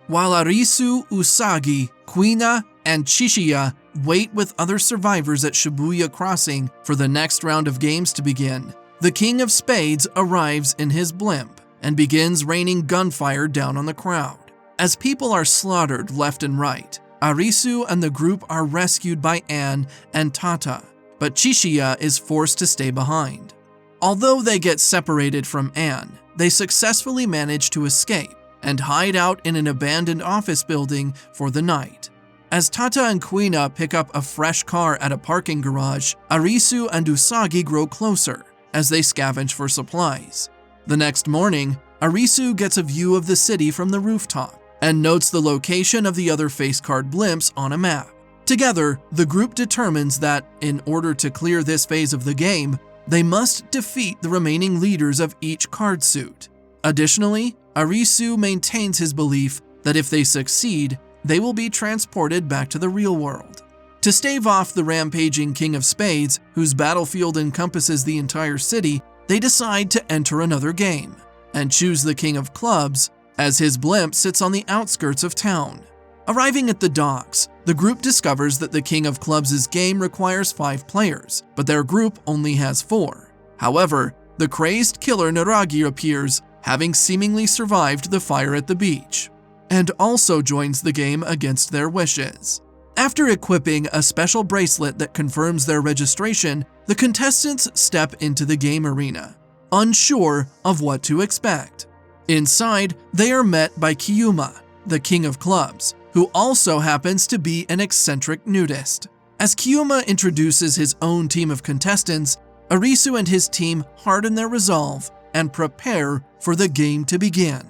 while Arisu, Usagi, Kuni, and Tsuchiya wait with other survivors at Shibuya Crossing for the next round of games to begin, the King of Spades arrives in his blimp and begins raining gunfire down on the crowd. As people are slaughtered left and right, Arisu and the group are rescued by Anne and Tata, but Tsuchiya is forced to stay behind. Although they get separated from Anne, they successfully manage to escape and hide out in an abandoned office building for the night. As Tata and Kuni pick up a fresh car at a parking garage, Arisu and Usagi grow closer as they scavenge for supplies. The next morning, Arisu gets a view of the city from the rooftop and notes the location of the other face card blimps on a map. Together, the group determines that, in order to clear this phase of the game, they must defeat the remaining leaders of each card suit. Additionally, Arisu maintains his belief that if they succeed, they will be transported back to the real world. To stave off the rampaging King of Spades, whose battlefield encompasses the entire city, they decide to enter another game, and choose the King of Clubs, as his blimp sits on the outskirts of town. Arriving at the docks, the group discovers that the King of Clubs' game requires 5 players, but their group only has 4. However, the crazed killer Naragi appears, having seemingly survived the fire at the beach, and also joins the game against their wishes. After equipping a special bracelet that confirms their registration, the contestants step into the game arena, unsure of what to expect. Inside, they are met by Kiyuma, the King of Clubs, who also happens to be an eccentric nudist. As Kiyuma introduces his own team of contestants, Arisu and his team harden their resolve and prepare for the game to begin.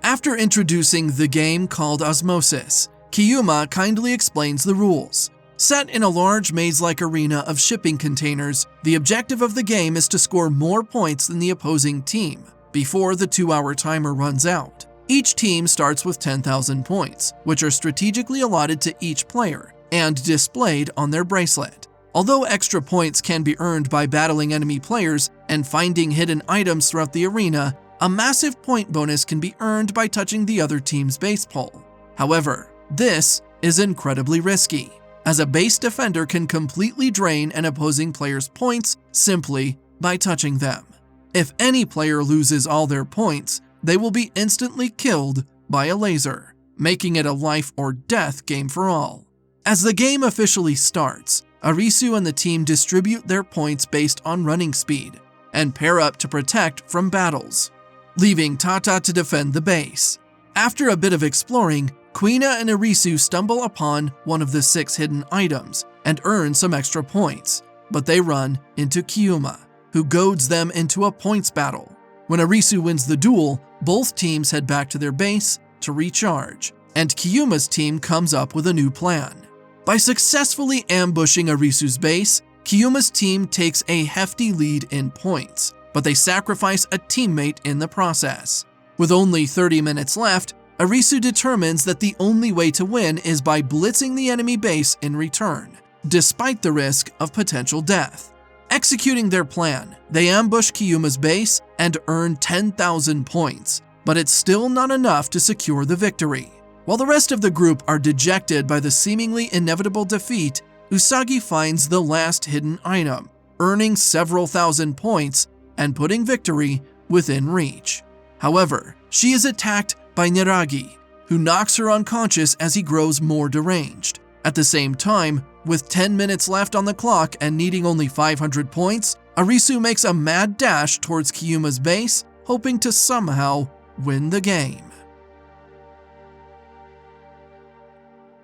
After introducing the game called Osmosis, Kiyuma kindly explains the rules. Set in a large maze-like arena of shipping containers, the objective of the game is to score more points than the opposing team before the 2-hour timer runs out. Each team starts with 10,000 points, which are strategically allotted to each player and displayed on their bracelet. Although extra points can be earned by battling enemy players and finding hidden items throughout the arena, a massive point bonus can be earned by touching the other team's base pole. However, this is incredibly risky, as a base defender can completely drain an opposing player's points simply by touching them. If any player loses all their points, they will be instantly killed by a laser, making it a life or death game for all. As the game officially starts, Arisu and the team distribute their points based on running speed and pair up to protect from battles, leaving Tata to defend the base. After a bit of exploring, Kuni and Arisu stumble upon one of the 6 hidden items and earn some extra points, but they run into Kiyuma, who goads them into a points battle. When Arisu wins the duel, both teams head back to their base to recharge, and Kiyuma's team comes up with a new plan. By successfully ambushing Arisu's base, Kiyuma's team takes a hefty lead in points, but they sacrifice a teammate in the process. With only 30 minutes left, Arisu determines that the only way to win is by blitzing the enemy base in return, despite the risk of potential death. Executing their plan, they ambush Kiyuma's base and earn 10,000 points, but it's still not enough to secure the victory. While the rest of the group are dejected by the seemingly inevitable defeat, Usagi finds the last hidden item, earning several thousand points and putting victory within reach. However, she is attacked by Naragi, who knocks her unconscious as he grows more deranged. At the same time, with 10 minutes left on the clock and needing only 500 points, Arisu makes a mad dash towards Kiyuma's base, hoping to somehow win the game.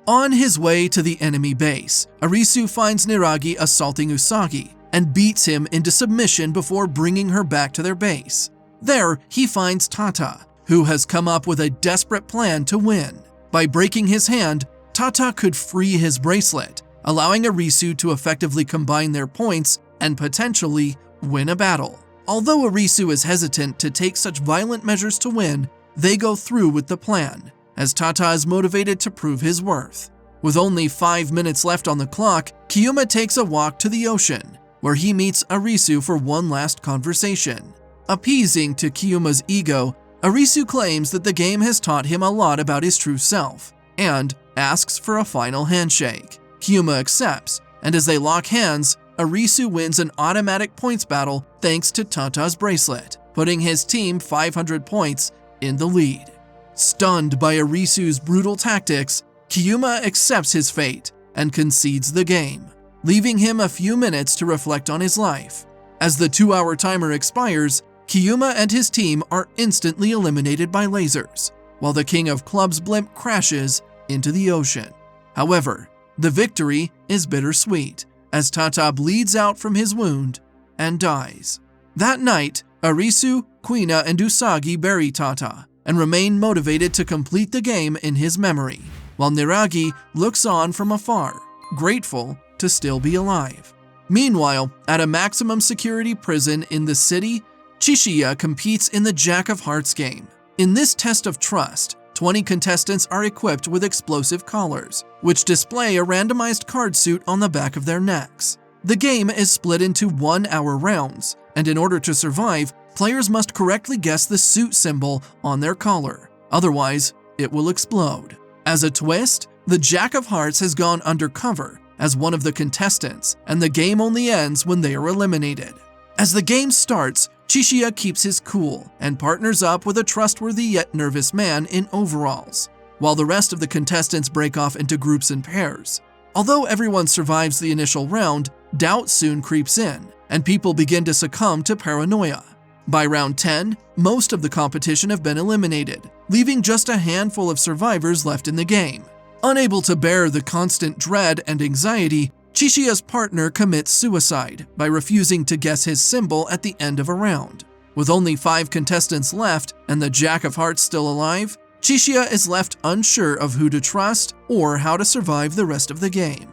On his way to the enemy base, Arisu finds Naragi assaulting Usagi and beats him into submission before bringing her back to their base. There, he finds Tata, who has come up with a desperate plan to win. By breaking his hand, Tata could free his bracelet, allowing Arisu to effectively combine their points and potentially win a battle. Although Arisu is hesitant to take such violent measures to win, they go through with the plan, as Tata is motivated to prove his worth. With only 5 minutes left on the clock, Kiyuma takes a walk to the ocean, where he meets Arisu for one last conversation. Appeasing to Kiyuma's ego, Arisu claims that the game has taught him a lot about his true self, and asks for a final handshake. Kiyuma accepts, and as they lock hands, Arisu wins an automatic points battle thanks to Tata's bracelet, putting his team 500 points in the lead. Stunned by Arisu's brutal tactics, Kiyuma accepts his fate and concedes the game, leaving him a few minutes to reflect on his life. As the 2-hour timer expires, Kiyuma and his team are instantly eliminated by lasers, while the King of Clubs blimp crashes into the ocean. However, the victory is bittersweet, as Tata bleeds out from his wound and dies. That night, Arisu, Kuina, and Usagi bury Tata and remain motivated to complete the game in his memory, while Niragi looks on from afar, grateful to still be alive. Meanwhile, at a maximum security prison in the city, Tsuchiya competes in the Jack of Hearts game. In this test of trust, 20 contestants are equipped with explosive collars, which display a randomized card suit on the back of their necks. The game is split into 1-hour rounds, and in order to survive, players must correctly guess the suit symbol on their collar. Otherwise, it will explode. As a twist, the Jack of Hearts has gone undercover as one of the contestants, and the game only ends when they are eliminated. As the game starts, Tsuchiya keeps his cool and partners up with a trustworthy yet nervous man in overalls, while the rest of the contestants break off into groups and pairs. Although everyone survives the initial round, doubt soon creeps in, and people begin to succumb to paranoia. By round 10, most of the competition have been eliminated, leaving just a handful of survivors left in the game. Unable to bear the constant dread and anxiety, Tsuchiya's partner commits suicide by refusing to guess his symbol at the end of a round. With only 5 contestants left and the Jack of Hearts still alive, Tsuchiya is left unsure of who to trust or how to survive the rest of the game.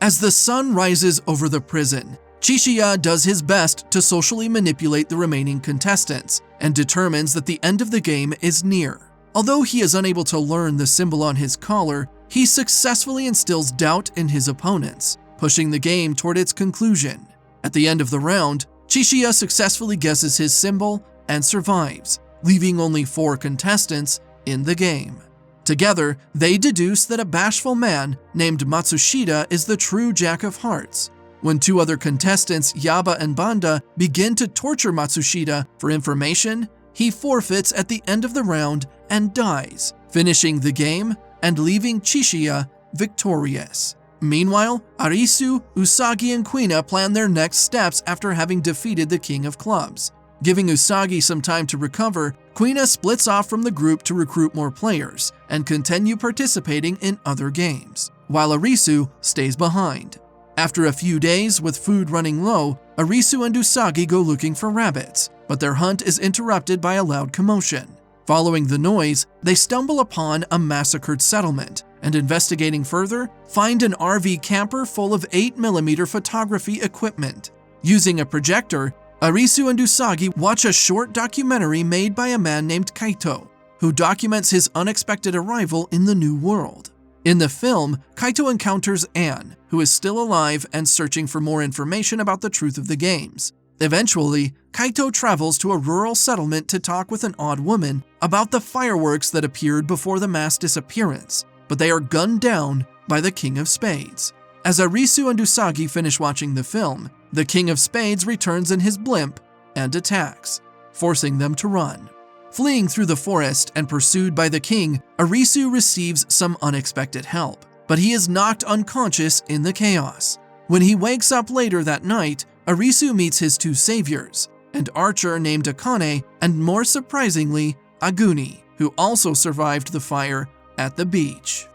As the sun rises over the prison, Tsuchiya does his best to socially manipulate the remaining contestants and determines that the end of the game is near. Although he is unable to learn the symbol on his collar, he successfully instills doubt in his opponents, pushing the game toward its conclusion. At the end of the round, Tsuchiya successfully guesses his symbol and survives, leaving only 4 contestants in the game. Together, they deduce that a bashful man named Matsushita is the true Jack of Hearts. When 2 other contestants, Yaba and Banda, begin to torture Matsushita for information, he forfeits at the end of the round and dies, finishing the game and leaving Tsuchiya victorious. Meanwhile, Arisu, Usagi, and Kuina plan their next steps after having defeated the King of Clubs. Giving Usagi some time to recover, Kuina splits off from the group to recruit more players and continue participating in other games, while Arisu stays behind. After a few days with food running low, Arisu and Usagi go looking for rabbits, but their hunt is interrupted by a loud commotion. Following the noise, they stumble upon a massacred settlement, and investigating further, find an RV camper full of 8mm photography equipment. Using a projector, Arisu and Usagi watch a short documentary made by a man named Kaito, who documents his unexpected arrival in the new world. In the film, Kaito encounters Anne, who is still alive and searching for more information about the truth of the games. Eventually, Kaito travels to a rural settlement to talk with an odd woman about the fireworks that appeared before the mass disappearance, but they are gunned down by the King of Spades. As Arisu and Usagi finish watching the film, the King of Spades returns in his blimp and attacks, forcing them to run. Fleeing through the forest and pursued by the king, Arisu receives some unexpected help, but he is knocked unconscious in the chaos. When he wakes up later that night, Arisu meets his 2 saviors, an archer named Akane, and more surprisingly, Aguni, who also survived the fire at the beach.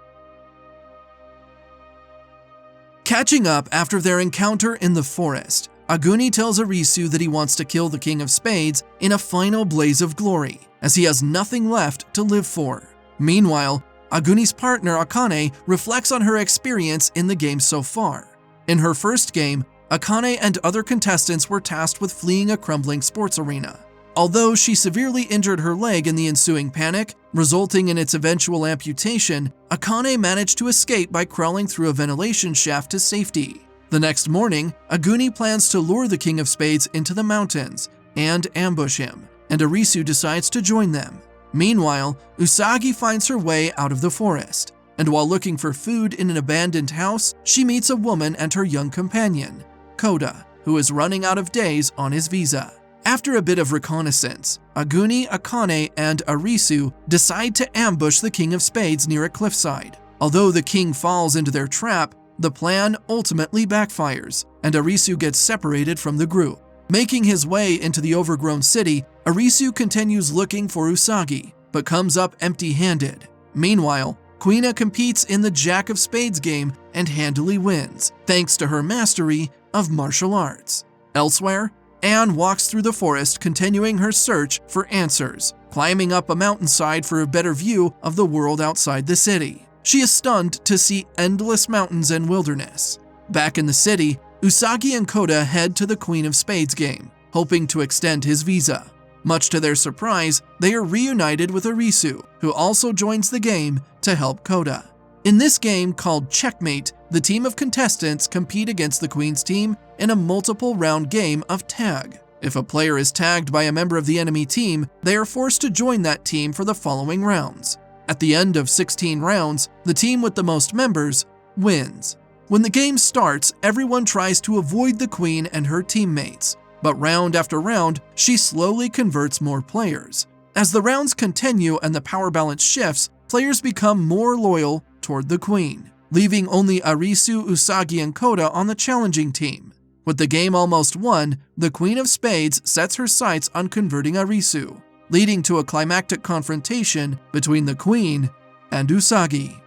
Catching up after their encounter in the forest, Aguni tells Arisu that he wants to kill the King of Spades in a final blaze of glory, as he has nothing left to live for. Meanwhile, Aguni's partner Akane reflects on her experience in the game so far. In her first game, Akane and other contestants were tasked with fleeing a crumbling sports arena. Although she severely injured her leg in the ensuing panic, resulting in its eventual amputation, Akane managed to escape by crawling through a ventilation shaft to safety. The next morning, Aguni plans to lure the King of Spades into the mountains and ambush him, and Arisu decides to join them. Meanwhile, Usagi finds her way out of the forest, and while looking for food in an abandoned house, she meets a woman and her young companion, Koda, who is running out of days on his visa. After a bit of reconnaissance, Aguni, Akane, and Arisu decide to ambush the King of Spades near a cliffside. Although the king falls into their trap, the plan ultimately backfires, and Arisu gets separated from the group. Making his way into the overgrown city, Arisu continues looking for Usagi, but comes up empty-handed. Meanwhile, Kuina competes in the Jack of Spades game and handily wins, thanks to her mastery of martial arts. Elsewhere, Anne walks through the forest continuing her search for answers, climbing up a mountainside for a better view of the world outside the city. She is stunned to see endless mountains and wilderness. Back in the city, Usagi and Koda head to the Queen of Spades game, hoping to extend his visa. Much to their surprise, they are reunited with Arisu, who also joins the game to help Koda. In this game called Checkmate, the team of contestants compete against the Queen's team in a multiple-round game of tag. If a player is tagged by a member of the enemy team, they are forced to join that team for the following rounds. At the end of 16 rounds, the team with the most members wins. When the game starts, everyone tries to avoid the Queen and her teammates, but round after round, she slowly converts more players. As the rounds continue and the power balance shifts, players become more loyal toward the Queen, leaving only Arisu, Usagi, and Koda on the challenging team. With the game almost won, the Queen of Spades sets her sights on converting Arisu, leading to a climactic confrontation between the Queen and Usagi.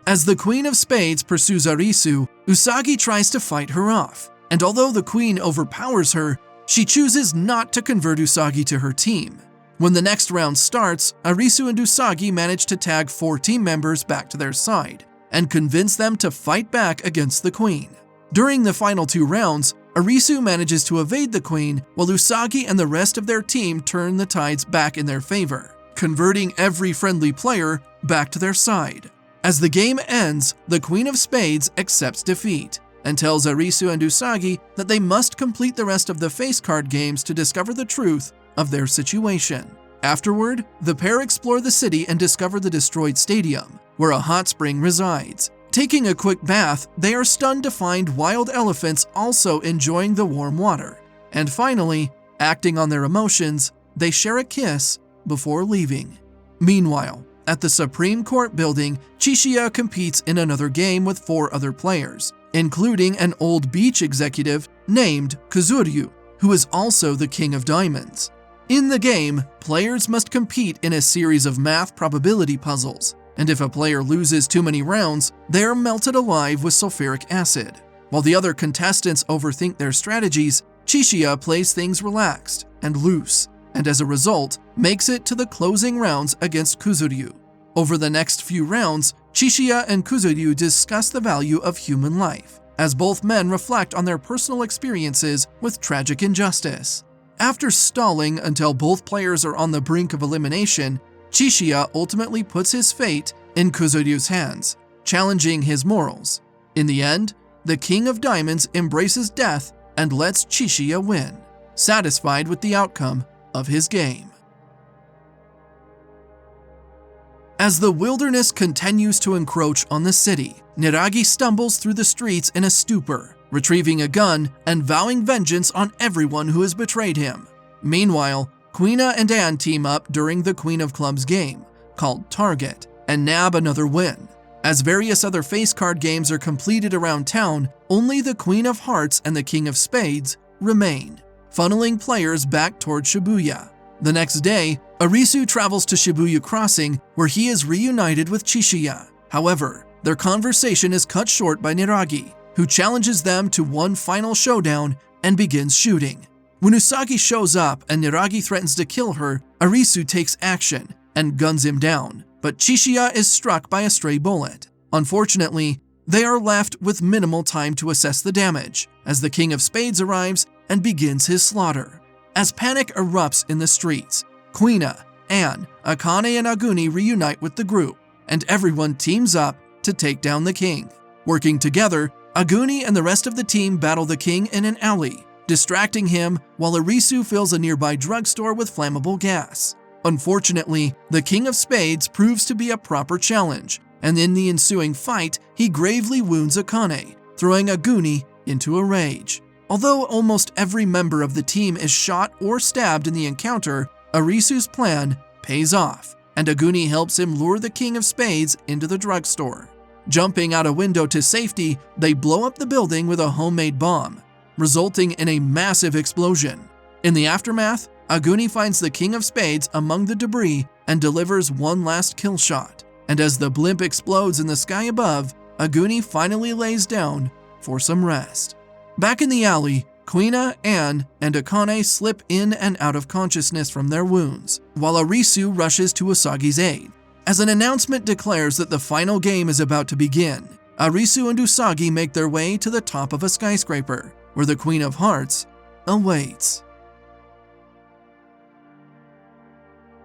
As the Queen of Spades pursues Arisu, Usagi tries to fight her off, and although the Queen overpowers her, she chooses not to convert Usagi to her team. When the next round starts, Arisu and Usagi manage to tag 4 team members back to their side, and convince them to fight back against the Queen. During the final 2 rounds, Arisu manages to evade the Queen, while Usagi and the rest of their team turn the tides back in their favor, converting every friendly player back to their side. As the game ends, the Queen of Spades accepts defeat, and tells Arisu and Usagi that they must complete the rest of the face card games to discover the truth of their situation. Afterward, the pair explore the city and discover the destroyed stadium, where a hot spring resides. Taking a quick bath, they are stunned to find wild elephants also enjoying the warm water. And finally, acting on their emotions, they share a kiss before leaving. Meanwhile, at the Supreme Court building, Tsuchiya competes in another game with 4 other players, including an old beach executive named Kuzuryu, who is also the King of Diamonds. In the game, players must compete in a series of math probability puzzles, and if a player loses too many rounds, they are melted alive with sulfuric acid. While the other contestants overthink their strategies, Tsuchiya plays things relaxed and loose, and as a result, makes it to the closing rounds against Kuzuryu. Over the next few rounds, Tsuchiya and Kuzuryu discuss the value of human life, as both men reflect on their personal experiences with tragic injustice. After stalling until both players are on the brink of elimination, Tsuchiya ultimately puts his fate in Kuzuryu's hands, challenging his morals. In the end, the King of Diamonds embraces death and lets Tsuchiya win, satisfied with the outcome of his game. As the wilderness continues to encroach on the city, Niragi stumbles through the streets in a stupor, retrieving a gun and vowing vengeance on everyone who has betrayed him. Meanwhile, Kuina and Anne team up during the Queen of Clubs game, called Target, and nab another win. As various other face card games are completed around town, only the Queen of Hearts and the King of Spades remain, funneling players back toward Shibuya. The next day, Arisu travels to Shibuya Crossing, where he is reunited with Tsuchiya. However, their conversation is cut short by Niragi, who challenges them to one final showdown and begins shooting. When Usagi shows up and Niragi threatens to kill her, Arisu takes action and guns him down, but Tsuchiya is struck by a stray bullet. Unfortunately, they are left with minimal time to assess the damage, as the King of Spades arrives and begins his slaughter. As panic erupts in the streets, Kuina, Anne, Akane, and Aguni reunite with the group, and everyone teams up to take down the king. Working together, Aguni and the rest of the team battle the king in an alley, distracting him while Arisu fills a nearby drugstore with flammable gas. Unfortunately, the King of Spades proves to be a proper challenge, and in the ensuing fight, he gravely wounds Akane, throwing Aguni into a rage. Although almost every member of the team is shot or stabbed in the encounter, Arisu's plan pays off, and Aguni helps him lure the King of Spades into the drugstore. Jumping out a window to safety, they blow up the building with a homemade bomb, resulting in a massive explosion. In the aftermath, Aguni finds the King of Spades among the debris and delivers one last kill shot. And as the blimp explodes in the sky above, Aguni finally lays down for some rest. Back in the alley, Kuina, Anne, and Akane slip in and out of consciousness from their wounds, while Arisu rushes to Usagi's aid. As an announcement declares that the final game is about to begin, Arisu and Usagi make their way to the top of a skyscraper, where the Queen of Hearts awaits.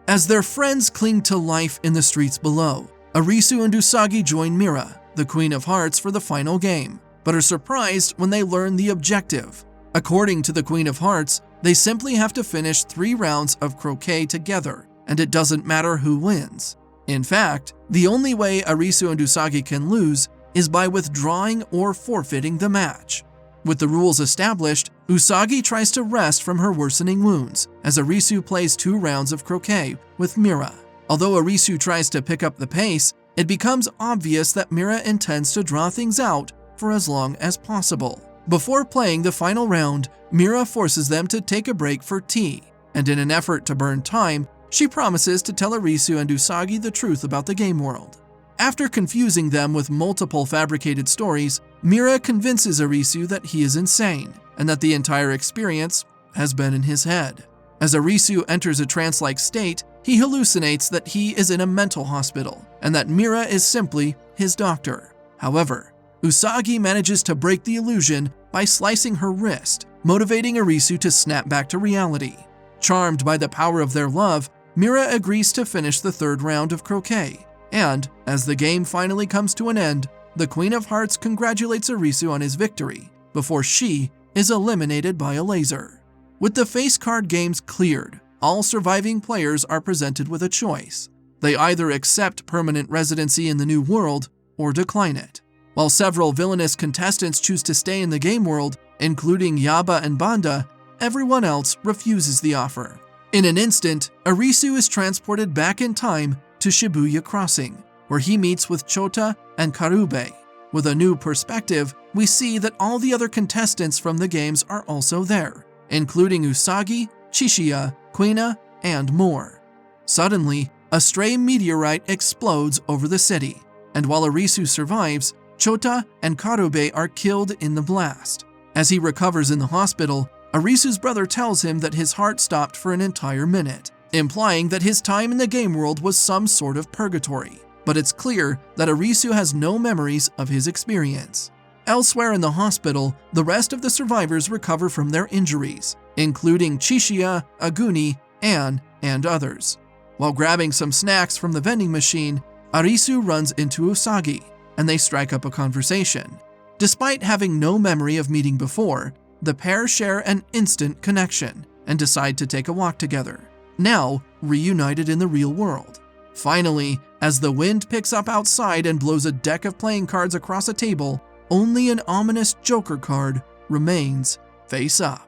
As their friends cling to life in the streets below, Arisu and Usagi join Mira, the Queen of Hearts, for the final game, but are surprised when they learn the objective. According to the Queen of Hearts, they simply have to finish 3 rounds of croquet together, and it doesn't matter who wins. In fact, the only way Arisu and Usagi can lose is by withdrawing or forfeiting the match. With the rules established, Usagi tries to rest from her worsening wounds as Arisu plays 2 rounds of croquet with Mira. Although Arisu tries to pick up the pace, it becomes obvious that Mira intends to draw things out for as long as possible. Before playing the final round, Mira forces them to take a break for tea, and in an effort to burn time, she promises to tell Arisu and Usagi the truth about the game world. After confusing them with multiple fabricated stories, Mira convinces Arisu that he is insane, and that the entire experience has been in his head. As Arisu enters a trance-like state, he hallucinates that he is in a mental hospital, and that Mira is simply his doctor. However, Usagi manages to break the illusion by slicing her wrist, motivating Arisu to snap back to reality. Charmed by the power of their love, Mira agrees to finish the 3rd round of croquet, and as the game finally comes to an end, the Queen of Hearts congratulates Arisu on his victory before she is eliminated by a laser. With the face card games cleared, all surviving players are presented with a choice. They either accept permanent residency in the new world or decline it. While several villainous contestants choose to stay in the game world, including Yaba and Banda, everyone else refuses the offer. In an instant, Arisu is transported back in time to Shibuya Crossing, where he meets with Chota and Karube. With a new perspective, we see that all the other contestants from the games are also there, including Usagi, Tsuchiya, Kuina, and more. Suddenly, a stray meteorite explodes over the city, and while Arisu survives, Chota and Karube are killed in the blast. As he recovers in the hospital, Arisu's brother tells him that his heart stopped for an entire minute, implying that his time in the game world was some sort of purgatory. But it's clear that Arisu has no memories of his experience. Elsewhere in the hospital, the rest of the survivors recover from their injuries, including Tsuchiya, Aguni, Anne, and others. While grabbing some snacks from the vending machine, Arisu runs into Usagi, and they strike up a conversation. Despite having no memory of meeting before, the pair share an instant connection and decide to take a walk together, now reunited in the real world. Finally, as the wind picks up outside and blows a deck of playing cards across a table, only an ominous Joker card remains face up.